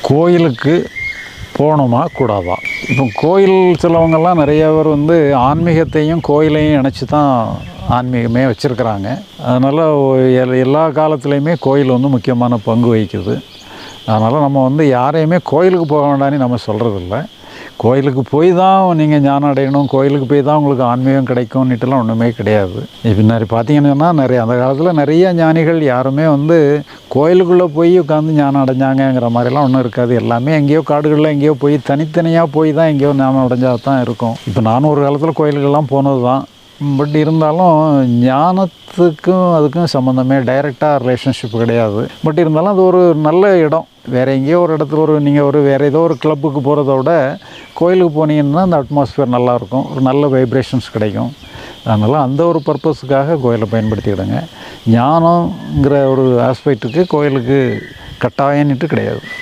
கோயிலுக்கு போகணுமா கூடாதா? இப்போ கோயில் சிலவங்கள்லாம் நிறைய பேர் வந்து ஆன்மீகத்தையும் கோயிலையும் இணைச்சி தான் ஆன்மீகமே வச்சுருக்கிறாங்க. அதனால் எல்லா காலத்துலேயுமே கோயில் வந்து முக்கியமான பங்கு வகிக்குது. அதனால் நம்ம வந்து யாரையுமே கோயிலுக்கு போக வேண்டாம்னு நம்ம சொல்கிறதில்ல. கோயிலுக்கு போய் தான் நீங்கள் ஞானம் அடையணும், கோயிலுக்கு போய் தான் உங்களுக்கு ஆன்மீகம் கிடைக்கும்னுட்டுலாம் ஒன்றுமே கிடையாது. பின்னாடி பார்த்தீங்கன்னு சொன்னால் அந்த காலத்தில் நிறைய ஞானிகள் யாருமே வந்து கோயிலுக்குள்ளே போய் உட்காந்து ஞானம் அடைஞ்சாங்கங்கிற மாதிரிலாம் ஒன்றும் இருக்காது. எல்லாமே எங்கேயோ காடுகளில் எங்கேயோ போய் தனித்தனியாக போய் தான் எங்கேயோ ஞானம் அடைஞ்சால் தான் இருக்கும். இப்போ நானும் ஒரு காலத்தில் கோயிலுக்கெல்லாம் போனது தான். பட் இருந்தாலும் ஞானத்துக்கும் அதுக்கும் சம்மந்தமே டைரெக்டாக ரிலேஷன்ஷிப் கிடையாது. பட் இருந்தாலும் அது ஒரு நல்ல இடம். வேறு எங்கேயோ ஒரு இடத்துல நீங்கள் வேறு ஏதோ ஒரு கிளப்புக்கு போகிறத விட கோயிலுக்கு போனீங்கன்னா அந்த அட்மாஸ்ஃபியர் நல்லாயிருக்கும், ஒரு நல்ல வைப்ரேஷன்ஸ் கிடைக்கும். அதனால் அந்த ஒரு பர்பஸுக்காக கோயிலை பயன்படுத்திக்கிடுங்க. ஞானங்கிற ஒரு ஆஸ்பெக்ட்டுக்கு கோயிலுக்கு கட்டாயம்னுட்டு கிடையாது.